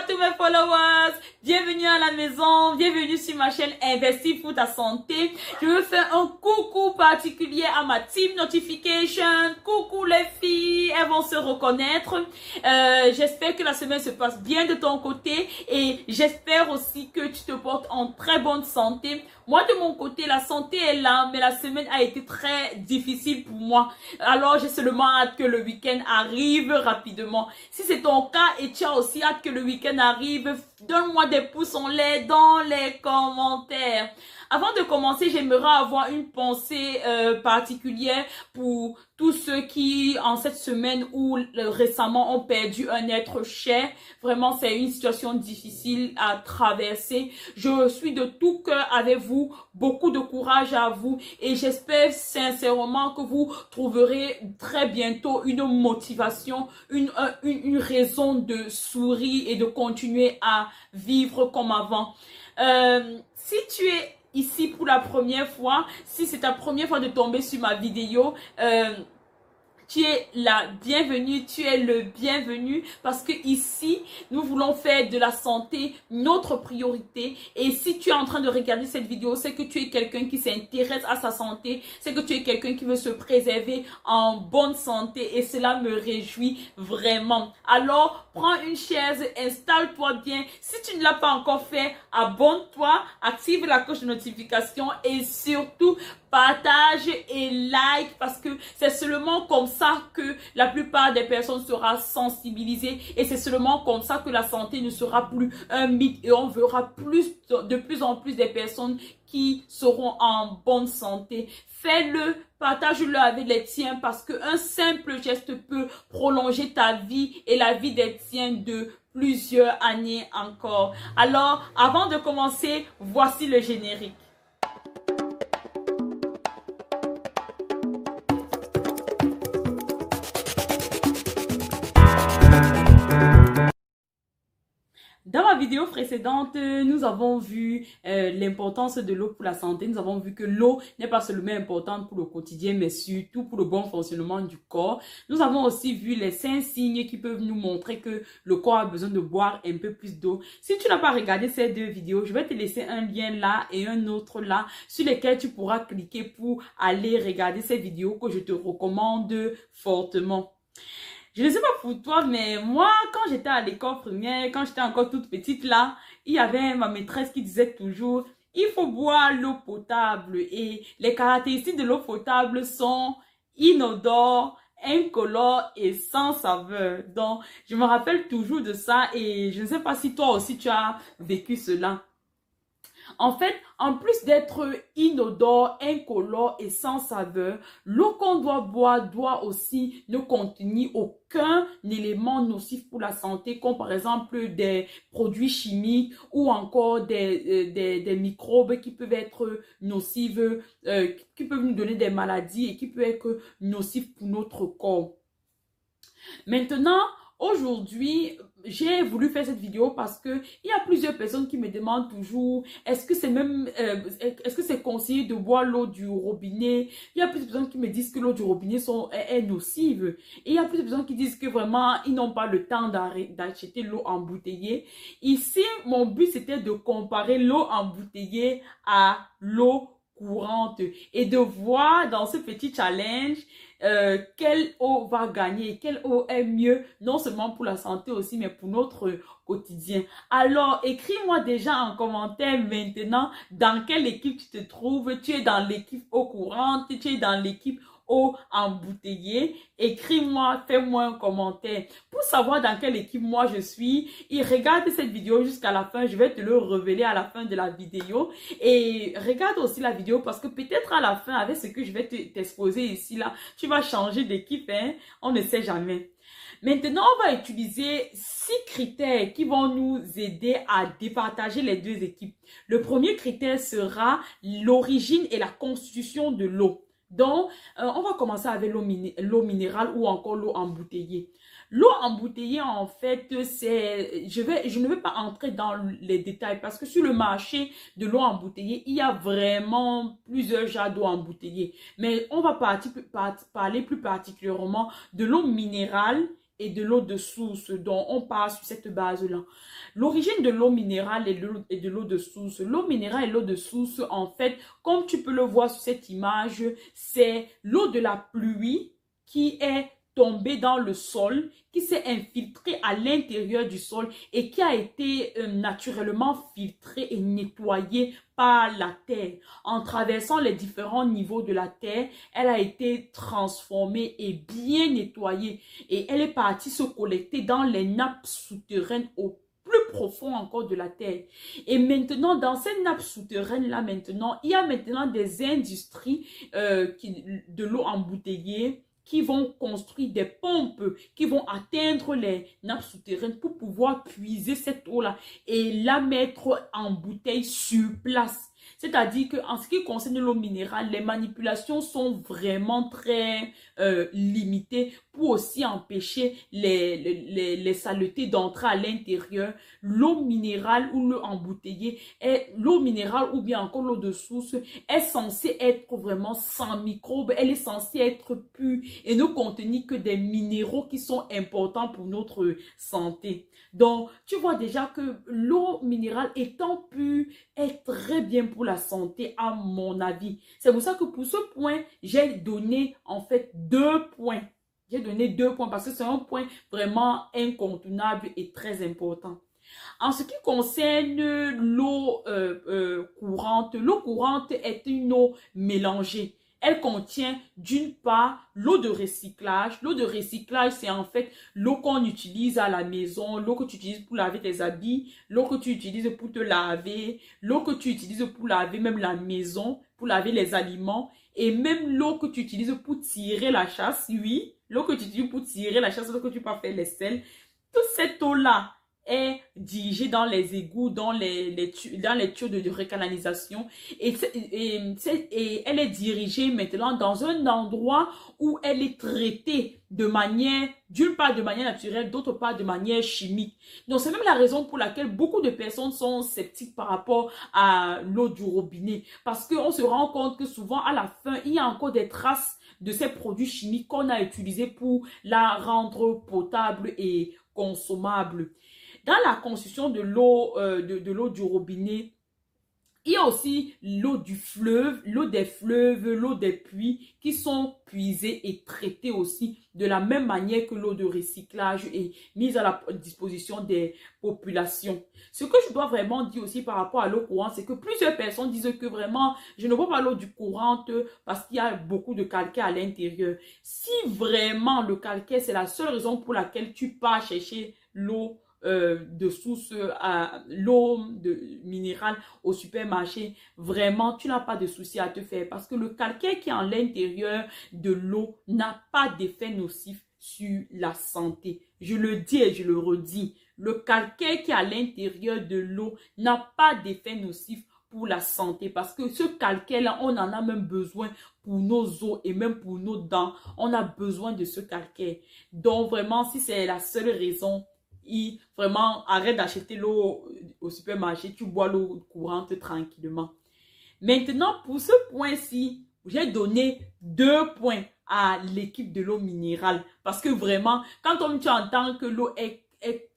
tous mes followers, bienvenue à la maison, bienvenue sur ma chaîne Investir pour ta santé. Je veux faire un coucou particulier à ma team notification. Coucou les filles, elles vont se reconnaître. J'espère que la semaine se passe bien de ton côté et j'espère aussi que tu te portes en très bonne santé. Moi de mon côté, la santé est là, mais la semaine a été très difficile pour moi. Alors j'ai seulement hâte que le week-end arrive rapidement. Si c'est ton cas et tu as aussi hâte que le week-end arrive, donne-moi des pouces en l'air dans les commentaires. Avant de commencer, j'aimerais avoir une pensée particulière pour tous ceux qui, en cette semaine ou récemment, ont perdu un être cher. Vraiment, c'est une situation difficile à traverser. Je suis de tout cœur avec vous, beaucoup de courage à vous et j'espère sincèrement que vous trouverez très bientôt une motivation, une raison de sourire et de continuer à vivre comme avant. Si tu es ici pour la première fois, si c'est ta première fois de tomber sur ma vidéo, tu es la bienvenue, tu es le bienvenu parce que ici, nous voulons faire de la santé notre priorité. Et si tu es en train de regarder cette vidéo, c'est que tu es quelqu'un qui s'intéresse à sa santé, c'est que tu es quelqu'un qui veut se préserver en bonne santé et cela me réjouit vraiment. Alors, prends une chaise, installe-toi bien. Si tu ne l'as pas encore fait, abonne-toi, active la cloche de notification et surtout, partage et like parce que c'est seulement comme ça que la plupart des personnes seront sensibilisées et c'est seulement comme ça que la santé ne sera plus un mythe et on verra de plus en plus des personnes qui seront en bonne santé. Fais-le, partage-le avec les tiens parce qu'un simple geste peut prolonger ta vie et la vie des tiens de plusieurs années encore. Alors, avant de commencer, voici le générique. Dans ma vidéo précédente, nous avons vu l'importance de l'eau pour la santé. Nous avons vu que l'eau n'est pas seulement importante pour le quotidien, mais surtout pour le bon fonctionnement du corps. Nous avons aussi vu les 5 signes qui peuvent nous montrer que le corps a besoin de boire un peu plus d'eau. Si tu n'as pas regardé ces 2 vidéos, je vais te laisser un lien là et un autre là sur lesquels tu pourras cliquer pour aller regarder ces vidéos que je te recommande fortement. Je ne sais pas pour toi, mais moi, quand j'étais à l'école primaire, quand j'étais encore toute petite là, il y avait ma maîtresse qui disait toujours, il faut boire l'eau potable. Et les caractéristiques de l'eau potable sont inodore, incolore et sans saveur. Donc, je me rappelle toujours de ça et je ne sais pas si toi aussi tu as vécu cela. En fait, en plus d'être inodore, incolore et sans saveur, l'eau qu'on doit boire doit aussi ne contenir aucun élément nocif pour la santé, comme par exemple des produits chimiques ou encore des microbes qui peuvent être nocifs, qui peuvent nous donner des maladies et qui peuvent être nocifs pour notre corps. Maintenant, aujourd'hui, j'ai voulu faire cette vidéo parce que il y a plusieurs personnes qui me demandent toujours est-ce que c'est conseillé de boire l'eau du robinet. Il y a plusieurs personnes qui me disent que l'eau du robinet est nocive. Et il y a plusieurs personnes qui disent que vraiment ils n'ont pas le temps d'acheter l'eau embouteillée. Ici, mon but c'était de comparer l'eau embouteillée à l'eau courante et de voir dans ce petit challenge quelle eau va gagner, quelle eau est mieux, non seulement pour la santé aussi, mais pour notre quotidien. Alors, écris-moi déjà en commentaire maintenant dans quelle équipe tu te trouves. Tu es dans l'équipe eau courante, tu es dans l'équipe eau embouteillée. Écris-moi, fais-moi un commentaire pour savoir dans quelle équipe moi je suis. Et regarde cette vidéo jusqu'à la fin. Je vais te le révéler à la fin de la vidéo. Et regarde aussi la vidéo parce que peut-être à la fin, avec ce que je vais t'exposer ici, là, tu vas changer d'équipe. Hein? On ne sait jamais. Maintenant, on va utiliser 6 critères qui vont nous aider à départager les 2 équipes. Le premier critère sera l'origine et la constitution de l'eau. Donc, on va commencer avec l'eau minérale ou encore l'eau embouteillée. L'eau embouteillée, en fait, je ne vais pas entrer dans les détails parce que sur le marché de l'eau embouteillée, il y a vraiment plusieurs genres d'eau embouteillée. Mais on va parler plus particulièrement de l'eau minérale et de l'eau de source dont on part sur cette base-là. L'origine de l'eau minérale et de l'eau de source. L'eau minérale et l'eau de source, en fait, comme tu peux le voir sur cette image, c'est l'eau de la pluie qui est tombée dans le sol, qui s'est infiltrée à l'intérieur du sol et qui a été naturellement filtrée et nettoyée par la terre. En traversant les différents niveaux de la terre, elle a été transformée et bien nettoyée et elle est partie se collecter dans les nappes souterraines au plus profond encore de la terre. Et maintenant, dans ces nappes souterraines-là, maintenant, il y a maintenant des industries de l'eau embouteillée qui vont construire des pompes, qui vont atteindre les nappes souterraines pour pouvoir puiser cette eau-là et la mettre en bouteille sur place. C'est-à-dire qu'en ce qui concerne l'eau minérale, les manipulations sont vraiment très limitées pour aussi empêcher les saletés d'entrer à l'intérieur. L'eau minérale ou l'eau embouteillée, l'eau minérale ou bien encore l'eau de source est censée être vraiment sans microbes. Elle est censée être pure et ne contenir que des minéraux qui sont importants pour notre santé. Donc, tu vois déjà que l'eau minérale étant pure est très bien pour la santé, à mon avis. C'est pour ça que pour ce point, j'ai donné en fait 2 points. J'ai donné 2 points parce que c'est un point vraiment incontournable et très important. En ce qui concerne l'eau courante, l'eau courante est une eau mélangée. Elle contient d'une part l'eau de recyclage. L'eau de recyclage, c'est en fait l'eau qu'on utilise à la maison, l'eau que tu utilises pour laver tes habits, l'eau que tu utilises pour te laver, l'eau que tu utilises pour laver même la maison, pour laver les aliments, et même l'eau que tu utilises pour tirer la chasse, oui, l'eau que tu utilises pour tirer la chasse, l'eau que tu peux faire les selles. Toute cette eau-là est dirigée dans les égouts, dans les tuyaux de recanalisation et elle est dirigée maintenant dans un endroit où elle est traitée de manière, d'une part de manière naturelle, d'autre part de manière chimique. Donc c'est même la raison pour laquelle beaucoup de personnes sont sceptiques par rapport à l'eau du robinet, parce qu'on se rend compte que souvent à la fin, il y a encore des traces de ces produits chimiques qu'on a utilisés pour la rendre potable et consommable. Dans la construction de l'eau de l'eau du robinet, il y a aussi l'eau du fleuve, l'eau des fleuves, l'eau des puits qui sont puisées et traitées aussi de la même manière que l'eau de recyclage est mise à la disposition des populations. Ce que je dois vraiment dire aussi par rapport à l'eau courante, c'est que plusieurs personnes disent que vraiment, je ne bois pas l'eau du courante parce qu'il y a beaucoup de calcaire à l'intérieur. Si vraiment le calcaire, c'est la seule raison pour laquelle tu pars chercher l'eau de source à l'eau minérale au supermarché, vraiment tu n'as pas de souci à te faire parce que le calcaire qui est à l'intérieur de l'eau n'a pas d'effet nocif sur la santé. Je le dis et je le redis, le calcaire qui est à l'intérieur de l'eau n'a pas d'effet nocif pour la santé parce que ce calcaire-là, on en a même besoin pour nos os et même pour nos dents. On a besoin de ce calcaire. Donc vraiment, si c'est la seule raison, vraiment arrête d'acheter l'eau au supermarché, tu bois l'eau courante tranquillement. Maintenant, pour ce point-ci, j'ai donné 2 points à l'équipe de l'eau minérale parce que vraiment, quand tu entends que l'eau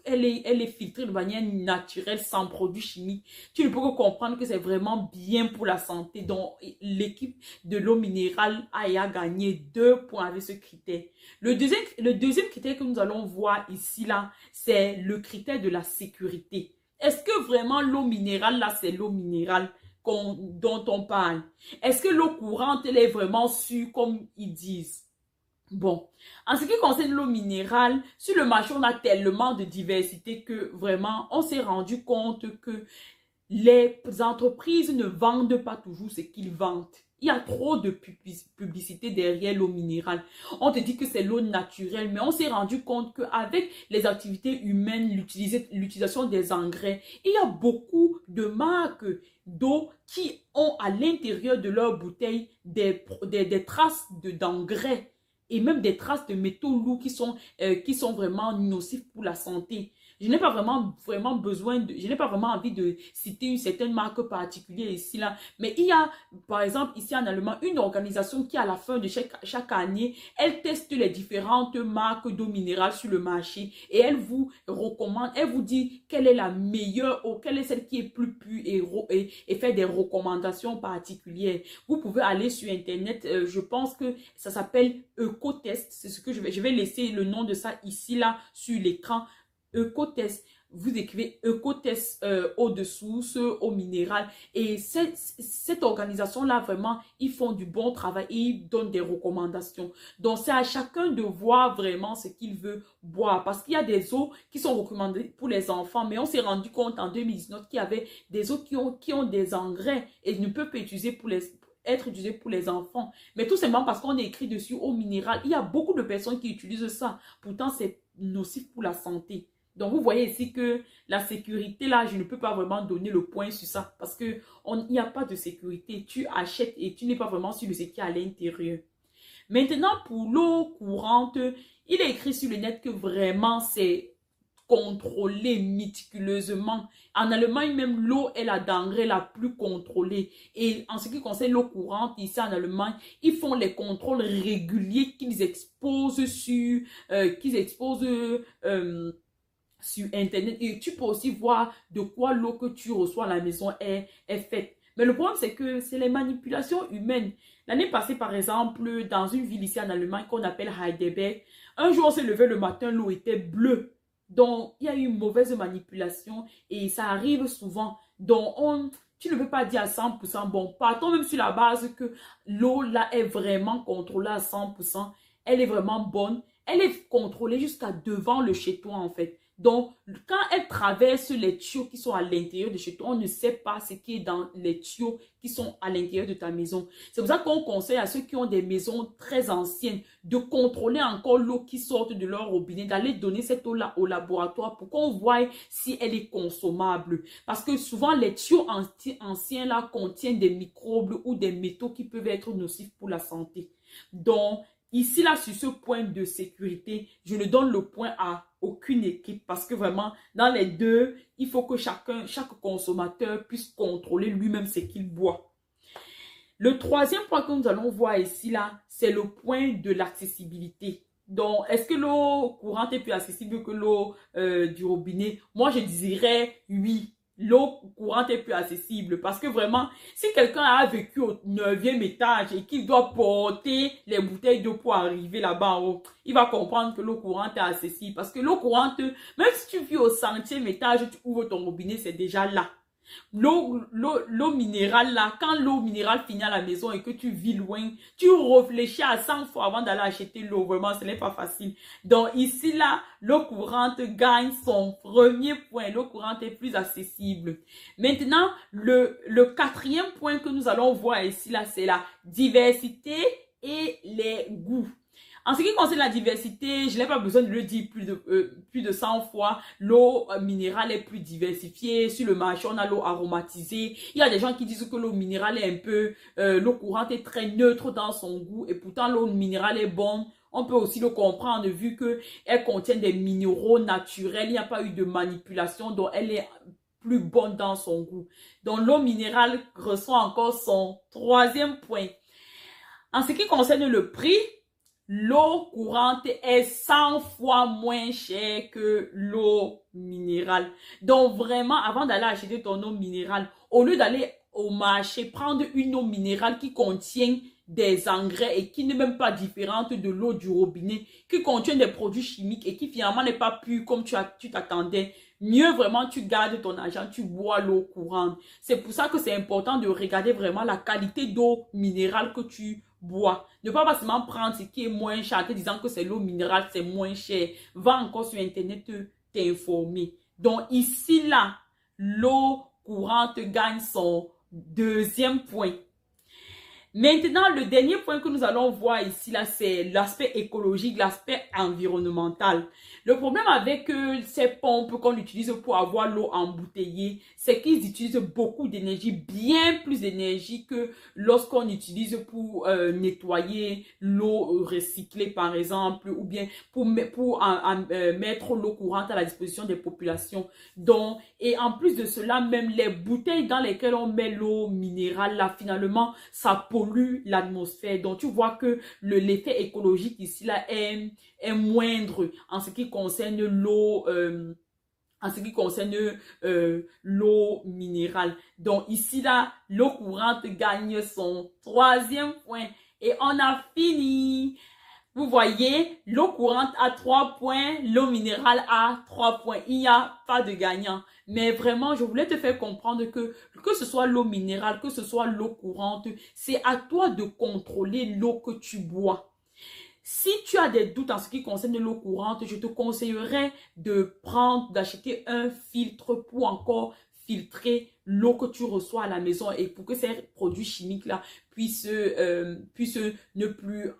elle est filtrée de manière naturelle, sans produits chimiques, tu ne peux que comprendre que c'est vraiment bien pour la santé. Donc, l'équipe de l'eau minérale a gagné 2 points avec ce critère. Le deuxième critère que nous allons voir ici, là, c'est le critère de la sécurité. Est-ce que vraiment l'eau minérale, là, c'est l'eau minérale dont on parle? Est-ce que l'eau courante, elle est vraiment sûre comme ils disent? Bon, en ce qui concerne l'eau minérale, sur le marché, on a tellement de diversité que vraiment, on s'est rendu compte que les entreprises ne vendent pas toujours ce qu'ils vendent. Il y a trop de publicité derrière l'eau minérale. On te dit que c'est l'eau naturelle, mais on s'est rendu compte qu'avec les activités humaines, l'utilisation des engrais, il y a beaucoup de marques d'eau qui ont à l'intérieur de leur bouteille des traces d'engrais et même des traces de métaux lourds qui sont vraiment nocifs pour la santé. Je n'ai pas vraiment besoin de, je n'ai pas vraiment envie de citer une certaine marque particulière ici, là. Mais il y a, par exemple, ici en Allemagne, une organisation qui, à la fin de chaque année, elle teste les différentes marques d'eau minérale sur le marché et elle vous recommande, elle vous dit quelle est la meilleure eau, quelle est celle qui est plus pure et fait des recommandations particulières. Vous pouvez aller sur Internet, je pense que ça s'appelle Ecotest. C'est ce que je vais laisser le nom de ça ici, là, sur l'écran. Ecotest. Vous écrivez Ecotest eau de source, eau minérale. Et cette organisation-là, vraiment, ils font du bon travail et ils donnent des recommandations. Donc, c'est à chacun de voir vraiment ce qu'il veut boire. Parce qu'il y a des eaux qui sont recommandées pour les enfants. Mais on s'est rendu compte en 2019 qu'il y avait des eaux qui ont des engrais et ne peuvent pas être utilisées pour les enfants. Mais tout simplement parce qu'on a écrit dessus eau minérale. Il y a beaucoup de personnes qui utilisent ça. Pourtant, c'est nocif pour la santé. Donc, vous voyez ici que la sécurité, là, je ne peux pas vraiment donner le point sur ça parce qu'il n'y a pas de sécurité. Tu achètes et tu n'es pas vraiment sûr de ce qu'il y a à l'intérieur. Maintenant, pour l'eau courante, il est écrit sur le net que vraiment, c'est contrôlé méticuleusement. En Allemagne, même l'eau est la denrée la plus contrôlée. Et en ce qui concerne l'eau courante, ici en Allemagne, ils font les contrôles réguliers qu'ils exposent sur Internet. Et tu peux aussi voir de quoi l'eau que tu reçois à la maison est faite. Mais le problème, c'est que c'est les manipulations humaines. L'année passée, par exemple, dans une ville ici en Allemagne qu'on appelle Heidelberg, un jour, on s'est levé le matin, l'eau était bleue. Donc, il y a eu une mauvaise manipulation et ça arrive souvent. Donc, tu ne peux pas dire à 100%, bon, partons même sur la base que l'eau là est vraiment contrôlée à 100%. Elle est vraiment bonne. Elle est contrôlée jusqu'à devant le chez toi, en fait. Donc, quand elle traverse les tuyaux qui sont à l'intérieur de chez toi, on ne sait pas ce qui est dans les tuyaux qui sont à l'intérieur de ta maison. C'est pour ça qu'on conseille à ceux qui ont des maisons très anciennes de contrôler encore l'eau qui sort de leur robinet, d'aller donner cette eau-là au laboratoire pour qu'on voie si elle est consommable. Parce que souvent, les tuyaux anciens là contiennent des microbes ou des métaux qui peuvent être nocifs pour la santé. Donc, ici, là, sur ce point de sécurité, je ne donne le point à aucune équipe parce que vraiment, dans les deux, il faut que chaque consommateur puisse contrôler lui-même ce qu'il boit. Le troisième point que nous allons voir ici, là, c'est le point de l'accessibilité. Donc, est-ce que l'eau courante est plus accessible que l'eau du robinet? Moi, je dirais oui. L'eau courante est plus accessible parce que vraiment, si quelqu'un a vécu au 9e étage et qu'il doit porter les bouteilles d'eau pour arriver là-bas en haut, il va comprendre que l'eau courante est accessible parce que l'eau courante, même si tu vis au 100e étage, tu ouvres ton robinet, c'est déjà là. L'eau minérale là, quand l'eau minérale finit à la maison et que tu vis loin, tu réfléchis à 100 fois avant d'aller acheter l'eau. Vraiment, ce n'est pas facile. Donc ici là, l'eau courante gagne son premier point. L'eau courante est plus accessible. Maintenant, le quatrième point que nous allons voir ici là, c'est la diversité et les goûts. En ce qui concerne la diversité, je n'ai pas besoin de le dire plus de 100 fois. L'eau minérale est plus diversifiée. Sur le marché, on a l'eau aromatisée. Il y a des gens qui disent que l'eau minérale est un peu... l'eau courante est très neutre dans son goût. Et pourtant, l'eau minérale est bonne. On peut aussi le comprendre vu qu'elle contient des minéraux naturels. Il n'y a pas eu de manipulation, donc elle est plus bonne dans son goût. Donc, l'eau minérale reçoit encore son troisième point. En ce qui concerne le prix, l'eau courante est 100 fois moins chère que l'eau minérale. Donc vraiment, avant d'aller acheter ton eau minérale, au lieu d'aller au marché, prendre une eau minérale qui contient des engrais et qui n'est même pas différente de l'eau du robinet, qui contient des produits chimiques et qui finalement n'est pas pure comme tu t'attendais. Mieux vraiment, tu gardes ton argent, tu bois l'eau courante. C'est pour ça que c'est important de regarder vraiment la qualité d'eau minérale que tu bois. Ne pas seulement prendre ce qui est moins cher en te disant que c'est l'eau minérale, c'est moins cher. Va encore sur Internet t'informer. Donc ici, là, l'eau courante gagne son deuxième point. Maintenant, le dernier point que nous allons voir ici, là, c'est l'aspect écologique, l'aspect environnemental. Le problème avec ces pompes qu'on utilise pour avoir l'eau embouteillée, c'est qu'ils utilisent beaucoup d'énergie, bien plus d'énergie que lorsqu'on utilise pour nettoyer l'eau recyclée, par exemple, ou bien pour mettre l'eau courante à la disposition des populations. Donc, et en plus de cela, même les bouteilles dans lesquelles on met l'eau minérale, là, finalement, ça pollue l'atmosphère. Donc, tu vois que l'effet écologique ici, là, est moindre en ce qui concerne l'eau l'eau minérale. Donc ici là, l'eau courante gagne son troisième point et on a fini. Vous voyez, l'eau courante a 3 points, l'eau minérale a 3 points. Il n'y a pas de gagnant. Mais vraiment, je voulais te faire comprendre que ce soit l'eau minérale, que ce soit l'eau courante, c'est à toi de contrôler l'eau que tu bois. Si tu as des doutes en ce qui concerne l'eau courante, je te conseillerais d'acheter un filtre pour encore filtrer l'eau que tu reçois à la maison et pour que ces produits chimiques-là puissent ne plus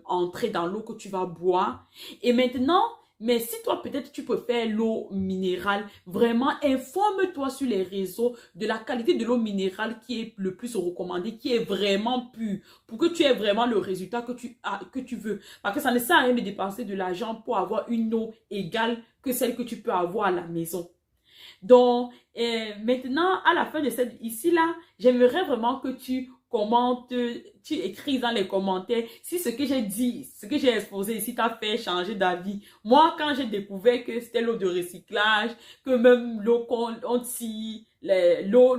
entrer dans l'eau que tu vas boire. Et maintenant, mais si toi, peut-être, tu préfères l'eau minérale, vraiment, informe-toi sur les réseaux de la qualité de l'eau minérale qui est le plus recommandée, qui est vraiment pure, pour que tu aies vraiment le résultat que tu veux. Parce que ça ne sert à rien de dépenser de l'argent pour avoir une eau égale que celle que tu peux avoir à la maison. Donc, maintenant, à la fin de ici-là, j'aimerais vraiment que tu commentes, tu écris dans les commentaires si ce que j'ai dit, ce que j'ai exposé ici t'a fait changer d'avis. Moi, quand j'ai découvert que c'était l'eau de recyclage, que même l'eau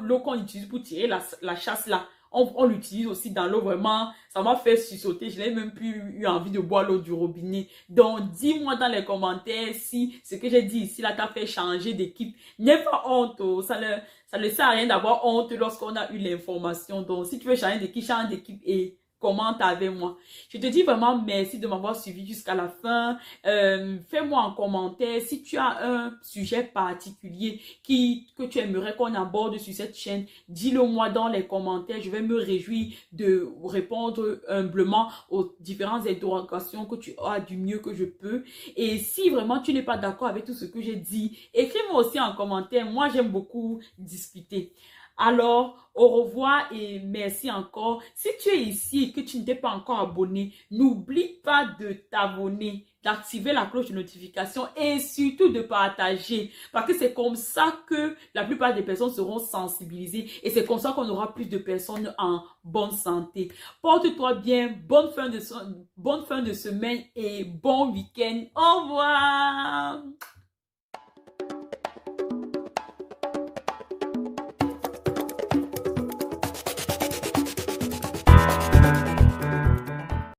l'eau qu'on utilise pour tirer la chasse là, on l'utilise aussi dans l'eau, vraiment, ça m'a fait sursauter. Je n'ai même plus eu envie de boire l'eau du robinet. Donc, dis-moi dans les commentaires si ce que j'ai dit ici, là, t'a fait changer d'équipe. N'aie pas honte, oh. Ça ne sert à rien d'avoir honte lorsqu'on a eu l'information. Donc, si tu veux changer d'équipe, change d'équipe et commente avec moi. Je te dis vraiment merci de m'avoir suivi jusqu'à la fin. Fais-moi en commentaire si tu as un sujet particulier que tu aimerais qu'on aborde sur cette chaîne. Dis-le moi dans les commentaires. Je vais me réjouir de répondre humblement aux différentes interrogations que tu as du mieux que je peux. Et si vraiment tu n'es pas d'accord avec tout ce que j'ai dit, écris-moi aussi en commentaire. Moi, j'aime beaucoup discuter. Alors, au revoir et merci encore. Si tu es ici et que tu ne t'es pas encore abonné, n'oublie pas de t'abonner, d'activer la cloche de notification et surtout de partager. Parce que c'est comme ça que la plupart des personnes seront sensibilisées et c'est comme ça qu'on aura plus de personnes en bonne santé. Porte-toi bien, bonne fin de semaine et bon week-end. Au revoir!